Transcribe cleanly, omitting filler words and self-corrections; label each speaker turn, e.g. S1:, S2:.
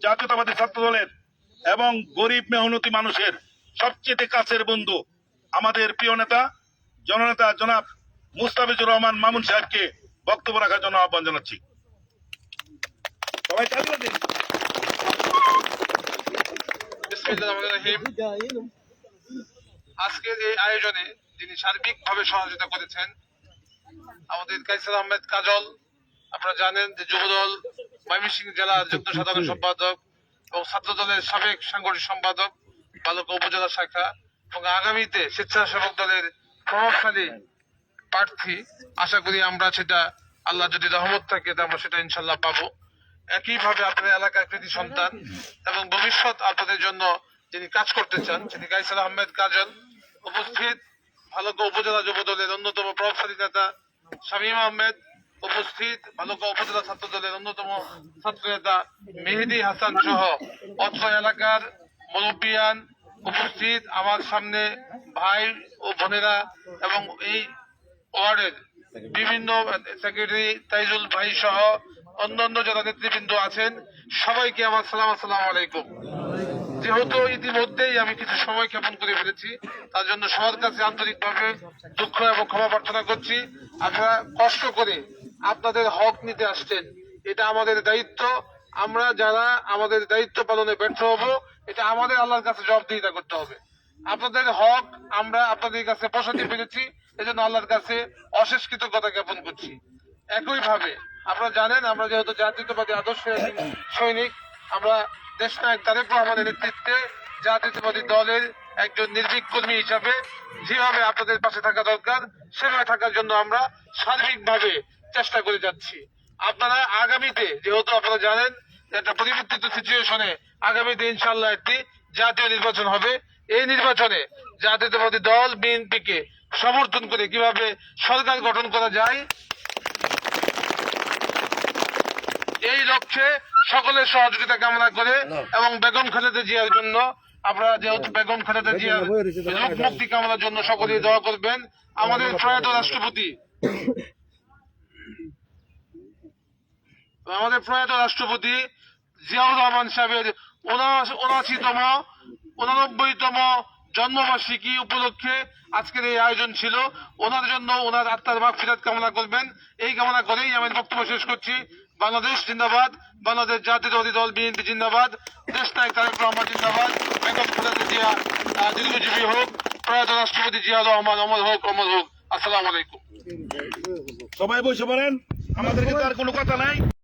S1: জাতীয়তাবাদী ছাত্র দলের এবং গরিব মেহনতি মানুষের সবচেয়ে কাছের বন্ধু আমাদের প্রিয় নেতা জননেতা জনাব মুস্তাফিজুর রহমান মামুন সাহেবকে বক্তব্য রাখার জন্য আহ্বান জানাচ্ছি। সবাই তালি দিন।
S2: আজকের এই আয়োজনে যিনি সার্বিকভাবে সহযোগিতা করেছেন আমাদের কাইসার আহমেদ কাজল, আপনারা জানেন যে যুবদল ময়মনসিংহ জেলার যুগ্ম সাধারণ সম্পাদক এবং ছাত্র দলের সাবেক সাংগঠনিক সম্পাদক বালুকা উপজেলা শাখা এবং আগামীতে স্বেচ্ছাসেবক দলের প্রভাবশালী প্রার্থী। আশা করি আমরা সেটা আল্লাহ যদি রহমত থাকে আমরা সেটা ইনশাল্লাহ পাবো। একইভাবে আপনার এলাকার কৃতি সন্তান এবং ভবিষ্যৎ আপনাদের জন্য যিনি কাজ করতে চান তিনি কাইসার আহমেদ কাজল উপস্থিত। ভালুকা উপজেলা যুব দলের অন্যতম প্রভাবশালী নেতা শামীম আহমেদ উপস্থিত। ভালুকা উপজেলা ছাত্র দলের অন্যতম ছাত্র নেতা মেহেদি হাসান সহ অত্র এলাকার মুরব্বিয়ান উপস্থিত। আমার সামনে ভাই ও বোনেরা এবং এই ওয়ার্ডের বিভিন্ন সেক্রেটারি তাইজুল ভাই সহ অন্যান্য যারা নেতৃবৃন্দ আছেন সবাইকে আমার সালাম, আসসালামু আলাইকুম। যেহেতু ইতিমধ্যেই আমি কিছু সময় ক্ষেপণ করে ফেলেছি তার জন্য সবার কাছে আন্তরিকভাবে দুঃখ এবং ক্ষমা প্রার্থনা করছি। আপনারা কষ্ট করে আপনাদের হক নিতে আসছেন, এটা আমাদের দায়িত্ব। আমরা যারা আমাদের দায়িত্ব পালনে ব্যর্থ হব এটা আমাদের আল্লাহর কাছে জবাবদিহিতা করতে হবে। আপনাদের হক আমরা আপনাদের কাছে পৌঁছাতে পেরেছি, এজন্য আল্লাহর কাছে অশেষ কৃতজ্ঞতা জ্ঞাপন করছি। একইভাবে আপনারা জানেন আমরা যেহেতু জাতীয়তাবাদী আদর্শের সৈনিক, আমরা দেশনায়ক তারেক রহমানের নেতৃত্বে জাতীয়তাবাদী দলের একজন নির্ভীক কর্মী হিসাবে যেভাবে আপনাদের পাশে থাকা দরকার সেভাবে থাকার জন্য আমরা সার্বিকভাবে চেষ্টা করে যাচ্ছি। আপনারা আগামীতে যেহেতু আপনারা জানেন একটা পরিবর্তিত সিচুয়েশনে আগামীতে ইনশাল্লাহ একটি জাতীয় নির্বাচন হবে। এই নির্বাচনে জাতীয়তাবাদী দল বিএনপিকে সমর্থন করে কিভাবে সরকার গঠন করা যায় এই লক্ষ্যে সকলের সহযোগিতা কামনা করে এবং বেগম খালেদা জিয়ার জন্য আপনারা যেহেতু বেগম খালেদা জিয়ার রোগ মুক্তি কামনার জন্য সকলে দোয়া করবেন। আমাদের প্রয়াত রাষ্ট্রপতি জিয়াউর রহমান সাহেবের 89তম জন্মবার্ষিকী উপলক্ষে আজকের এই আয়োজন ছিল। ওনার জন্য ওনার আত্মার মাগফিরাত কামনা করবেন, এই কামনা করেই আমি বক্তব্য শেষ করছি। বাংলাদেশ জিন্দাবাদ, বাংলাদেশ জাতীয়তাবাদী দল বিএনপি জিন্দাবাদ, দেশনায়ক তারেক রহমান জিন্দাবাদ, বেগম খালেদা জিয়া দীর্ঘজীবী হোক, প্রয়াত রাষ্ট্রপতি জিয়াউর রহমান অমর হোক, অমর হোক। আসসালামু আলাইকুম।
S1: সবাই বসে পড়েন, আমাদের কিন্তু আর কোনো কথা নাই।